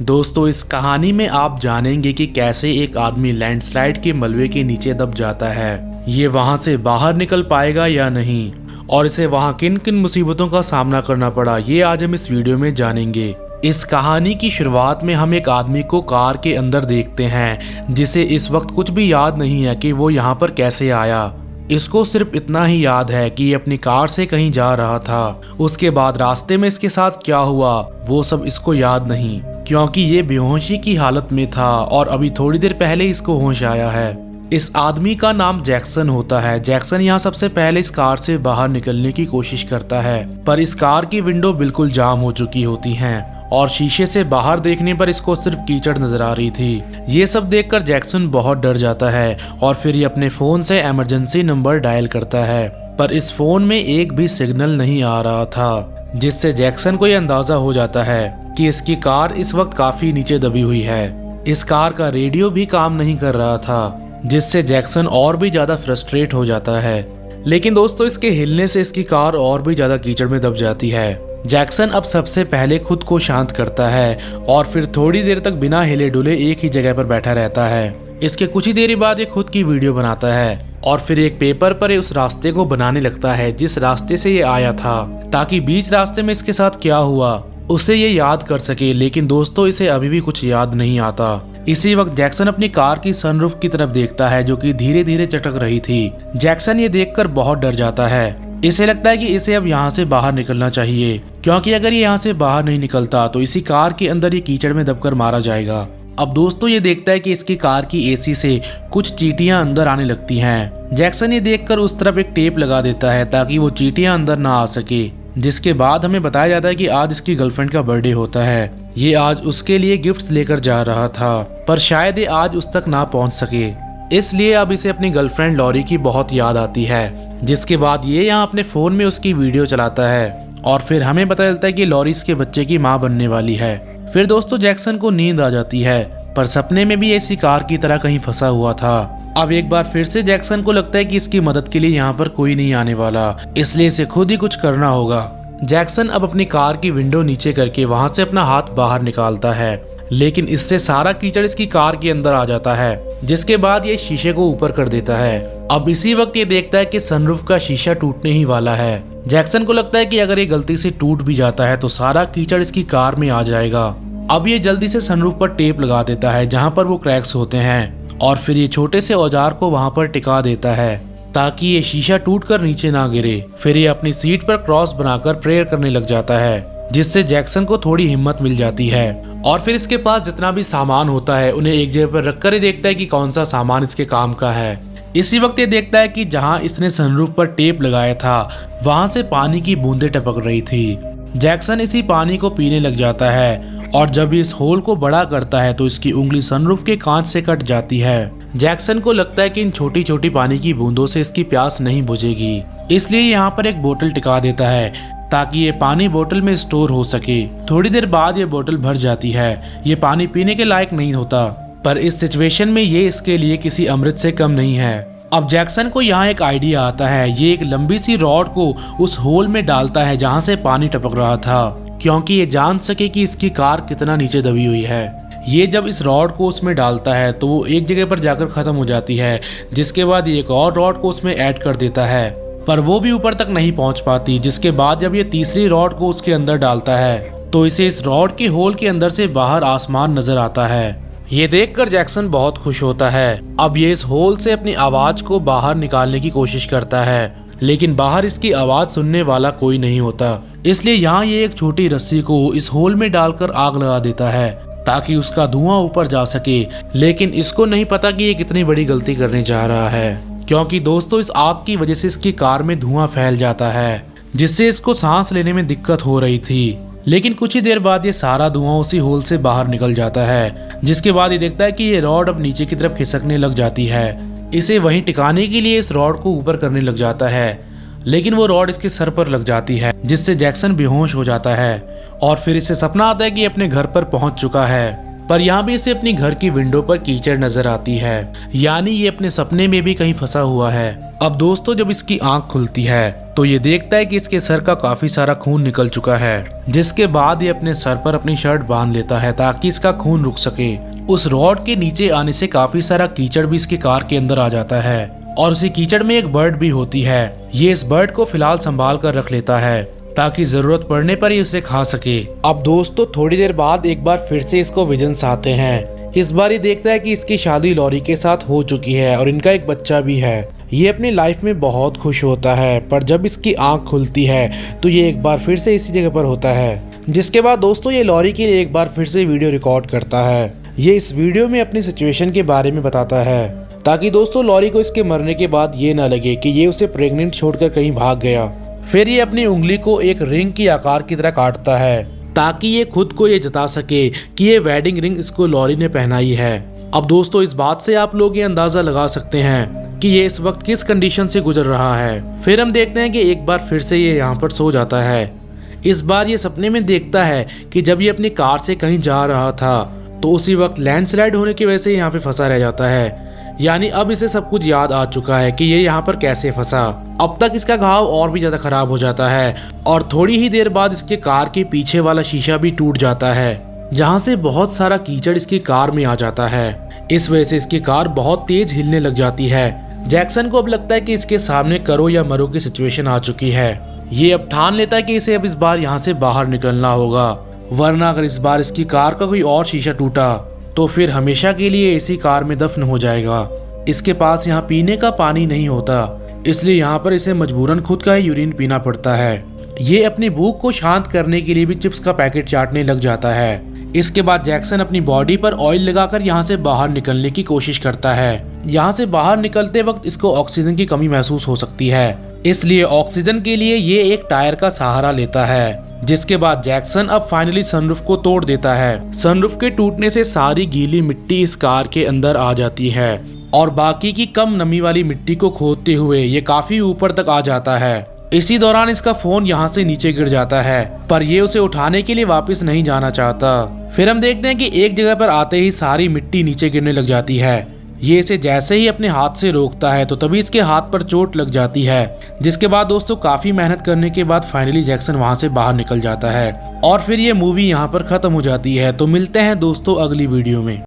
दोस्तों, इस कहानी में आप जानेंगे कि कैसे एक आदमी लैंडस्लाइड के मलबे के नीचे दब जाता है। ये वहां से बाहर निकल पाएगा या नहीं, और इसे वहां किन किन मुसीबतों का सामना करना पड़ा, ये आज हम इस वीडियो में जानेंगे। इस कहानी की शुरुआत में हम एक आदमी को कार के अंदर देखते हैं जिसे इस वक्त कुछ भी याद नहीं है कि वो यहाँ पर कैसे आया। इसको सिर्फ इतना ही याद है कि ये अपनी कार से कहीं जा रहा था। उसके बाद रास्ते में इसके साथ क्या हुआ वो सब इसको याद नहीं, क्योंकि ये बेहोशी की हालत में था और अभी थोड़ी देर पहले इसको होश आया है। इस आदमी का नाम जैक्सन होता है। जैक्सन यहाँ सबसे पहले इस कार से बाहर निकलने की कोशिश करता है, पर इस कार की विंडो बिल्कुल जाम हो चुकी होती हैं और शीशे से बाहर देखने पर इसको सिर्फ कीचड़ नजर आ रही थी। ये सब देखकर जैक्सन बहुत डर जाता है और फिर ये अपने फोन से इमरजेंसी नंबर डायल करता है, पर इस फोन में एक भी सिग्नल नहीं आ रहा था, जिससे जैक्सन को ये अंदाजा हो जाता है कि इसकी कार इस वक्त काफी नीचे दबी हुई है। इस कार का रेडियो भी काम नहीं कर रहा था, जिससे जैक्सन और भी ज्यादा फ्रस्ट्रेट हो जाता है। लेकिन दोस्तों, इसके हिलने से इसकी कार और भी ज्यादा कीचड़ में दब जाती है। जैक्सन अब सबसे पहले खुद को शांत करता है और फिर थोड़ी देर तक बिना हिले डुले एक ही जगह पर बैठा रहता है। इसके कुछ ही देर बाद ये खुद की वीडियो बनाता है और फिर एक पेपर पर उस रास्ते को बनाने लगता है जिस रास्ते से ये आया था, ताकि बीच रास्ते में इसके साथ क्या हुआ उसे ये याद कर सके। लेकिन दोस्तों, इसे अभी भी कुछ याद नहीं आता। इसी वक्त जैक्सन अपनी कार की सनरूफ की तरफ देखता है जो कि धीरे धीरे चटक रही थी। जैक्सन ये देखकर बहुत डर जाता है। इसे लगता है कि इसे अब यहाँ से बाहर निकलना चाहिए, क्योंकि अगर ये यहाँ से बाहर नहीं निकलता तो इसी कार के अंदर ये कीचड़ में दबकर मारा जाएगा। अब दोस्तों, ये देखता है कि इसकी कार की एसी से कुछ चींटियां अंदर आने लगती हैं। जैक्सन ये देखकर उस तरफ एक टेप लगा देता है ताकि वो चींटियां अंदर ना आ सके। जिसके बाद हमें बताया जाता है कि आज इसकी गर्लफ्रेंड का बर्थडे होता है। ये आज उसके लिए गिफ्ट्स लेकर जा रहा था, पर शायद ये आज उस तक ना पहुंच सके, इसलिए अब इसे अपनी गर्लफ्रेंड लॉरी की बहुत याद आती है। जिसके बाद ये यहाँ अपने फोन में उसकी वीडियो चलाता है और फिर हमें पता चलता है कि लॉरी इसके बच्चे की माँ बनने वाली है। फिर दोस्तों, जैक्सन को नींद आ जाती है, पर सपने में भी ऐसी कार की तरह कहीं फंसा हुआ था। अब एक बार फिर से जैक्सन को लगता है कि इसकी मदद के लिए यहाँ पर कोई नहीं आने वाला, इसलिए इसे खुद ही कुछ करना होगा। जैक्सन अब अपनी कार की विंडो नीचे करके वहां से अपना हाथ बाहर निकालता है, लेकिन इससे सारा कीचड़ इसकी कार के अंदर आ जाता है। जिसके बाद ये शीशे को ऊपर कर देता है। अब इसी वक्त ये देखता है कि सनरूफ का शीशा टूटने ही वाला है। जैक्सन को लगता है कि अगर ये गलती से टूट भी जाता है तो सारा कीचड़ इसकी कार में आ जाएगा। अब ये जल्दी से सनरूफ पर टेप लगा देता है जहां पर वो क्रैक्स होते हैं, और फिर ये छोटे से औजार को वहां पर टिका देता है ताकि ये शीशा टूटकर नीचे ना गिरे। फिर ये अपनी सीट पर क्रॉस बनाकर प्रेयर करने लग जाता है, जिससे जैक्सन को थोड़ी हिम्मत मिल जाती है। और फिर इसके पास जितना भी सामान होता है उन्हें एक जगह पर रखकर ही देखता है कि कौन सा सामान इसके काम का है। इसी वक्त ये देखता है कि जहां इसने सनरूफ पर टेप लगाया था वहां से पानी की बूंदें टपक रही थी। जैक्सन इसी पानी को पीने लग जाता है और जब इस होल को बड़ा करता है तो इसकी उंगली सनरूफ के कांच से कट जाती है। जैक्सन को लगता है कि इन छोटी छोटी पानी की बूंदों से इसकी प्यास नहीं बुझेगी, इसलिए यहाँ पर एक बोतल टिका देता है ताकि ये पानी बोतल में स्टोर हो सके। थोड़ी देर बाद ये बोतल भर जाती है। ये पानी पीने के लायक नहीं होता, पर इस सिचुएशन में ये इसके लिए किसी अमृत से कम नहीं है। अब जैक्सन को यहाँ एक आइडिया आता है। ये एक लंबी सी रॉड को उस होल में डालता है जहाँ से पानी टपक रहा था, क्योंकि ये जान सके कि इसकी कार कितना नीचे दबी हुई है। ये जब इस रॉड को उसमें डालता है तो वो एक जगह पर जाकर खत्म हो जाती है। जिसके बाद एक और रॉड को उसमें ऐड कर देता है, पर वो भी ऊपर तक नहीं पहुंच पाती। जिसके बाद जब ये तीसरी रॉड को उसके अंदर डालता है तो इसे इस रॉड के होल के अंदर से बाहर आसमान नजर आता है। ये देखकर जैक्सन बहुत खुश होता है। अब ये इस होल से अपनी आवाज को बाहर निकालने की कोशिश करता है, लेकिन बाहर इसकी आवाज सुनने वाला कोई नहीं होता। इसलिए यहाँ ये एक छोटी रस्सी को इस होल में डालकर आग लगा देता है ताकि उसका धुआं ऊपर जा सके। लेकिन इसको नहीं पता कि ये कितनी बड़ी गलती करने जा रहा है, क्योंकि दोस्तों, इस आग की वजह से इसकी कार में धुआं फैल जाता है, जिससे इसको सांस लेने में दिक्कत हो रही थी। लेकिन कुछ ही देर बाद ये सारा धुआं उसी होल से बाहर निकल जाता है। जिसके बाद ये देखता है कि ये रॉड अब नीचे की तरफ खिसकने लग जाती है। इसे वहीं टिकाने के लिए इस रॉड को ऊपर करने लग जाता है, लेकिन वो रॉड इसके सर पर लग जाती है, जिससे जैक्सन बेहोश हो जाता है। और फिर इसे सपना आता है कि अपने घर पर पहुंच चुका है, पर यहाँ भी इसे अपनी घर की विंडो पर कीचड़ नजर आती है, यानी ये अपने सपने में भी कहीं फंसा हुआ है। अब दोस्तों जब इसकी आंख खुलती है तो ये देखता है कि इसके सर का काफी सारा खून निकल चुका है, जिसके बाद ये अपने सर पर अपनी शर्ट बांध लेता है ताकि इसका खून रुक सके। उस रॉड के नीचे आने से काफी सारा कीचड़ भी इसकी कार के अंदर आ जाता है और उसी कीचड़ में एक बर्ड भी होती है। ये इस बर्ड को फिलहाल संभाल कर रख लेता है ताकि जरूरत पड़ने पर ही उसे खा सके। अब दोस्तों थोड़ी देर बाद एक बार फिर से इसको विजन्स आते हैं। इस बार ये देखता है कि इसकी शादी लॉरी के साथ हो चुकी है और इनका एक बच्चा भी है। ये अपनी लाइफ में बहुत खुश होता है, पर जब इसकी आंख खुलती है तो ये एक बार फिर से इसी जगह पर होता है। जिसके बाद दोस्तों ये लॉरी के लिए एक बार फिर से वीडियो रिकॉर्ड करता है। ये इस वीडियो में अपनी सिचुएशन के बारे में बताता है ताकि दोस्तों लॉरी को इसके मरने के बाद ये ना लगे कि ये उसे प्रेग्नेंट छोड़कर कहीं भाग गया। फिर ये अपनी उंगली को एक रिंग की आकार की तरह काटता है ताकि ये खुद को ये जता सके कि ये वेडिंग रिंग इसको लॉरी ने पहनाई है। अब दोस्तों इस बात से आप लोग ये अंदाजा लगा सकते हैं कि ये इस वक्त किस कंडीशन से गुजर रहा है। फिर हम देखते हैं कि एक बार फिर से ये यहाँ पर सो जाता है। इस बार ये सपने में देखता है कि जब ये अपनी कार से कहीं जा रहा था तो उसी वक्त लैंडस्लाइड होने की वजह से यहाँ पे फंसा रह जाता है। यानी अब इसे सब कुछ याद आ चुका है कि ये यहाँ पर कैसे फंसा। अब तक इसका घाव और भी ज्यादा खराब हो जाता है और थोड़ी ही देर बाद इसके कार के पीछे वाला शीशा भी टूट जाता है, जहाँ से बहुत सारा कीचड़ इसकी कार में आ जाता है। इस वजह से इसकी कार बहुत तेज हिलने लग जाती है। जैक्सन को अब लगता है कि इसके सामने करो या मरो की सिचुएशन आ चुकी है। ये अब ठान लेता है कि इसे अब इस बार यहाँ से बाहर निकलना होगा, वरना अगर इस बार इसकी कार का कोई और शीशा टूटा तो फिर हमेशा के लिए इसी कार में दफन हो जाएगा। इसके पास यहाँ पीने का पानी नहीं होता, इसलिए यहाँ पर इसे मजबूरन खुद का ही यूरिन पीना पड़ता है। ये अपनी भूख को शांत करने के लिए भी चिप्स का पैकेट चाटने लग जाता है। इसके बाद जैक्सन अपनी बॉडी पर ऑयल लगाकर यहाँ से बाहर निकलने की कोशिश करता है। यहाँ से बाहर निकलते वक्त इसको ऑक्सीजन की कमी महसूस हो सकती है, इसलिए ऑक्सीजन के लिए ये एक टायर का सहारा लेता है। जिसके बाद जैक्सन अब फाइनली सनरूफ को तोड़ देता है। सनरूफ के टूटने से सारी गीली मिट्टी इस कार के अंदर आ जाती है और बाकी की कम नमी वाली मिट्टी को खोदते हुए ये काफी ऊपर तक आ जाता है। इसी दौरान इसका फोन यहाँ से नीचे गिर जाता है, पर ये उसे उठाने के लिए वापस नहीं जाना चाहता। फिर हम देखते हैं कि एक जगह पर आते ही सारी मिट्टी नीचे गिरने लग जाती है। ये इसे जैसे ही अपने हाथ से रोकता है तो तभी इसके हाथ पर चोट लग जाती है। जिसके बाद दोस्तों काफी मेहनत करने के बाद फाइनली जैक्सन वहां से बाहर निकल जाता है और फिर ये मूवी यहाँ पर खत्म हो जाती है। तो मिलते हैं दोस्तों अगली वीडियो में।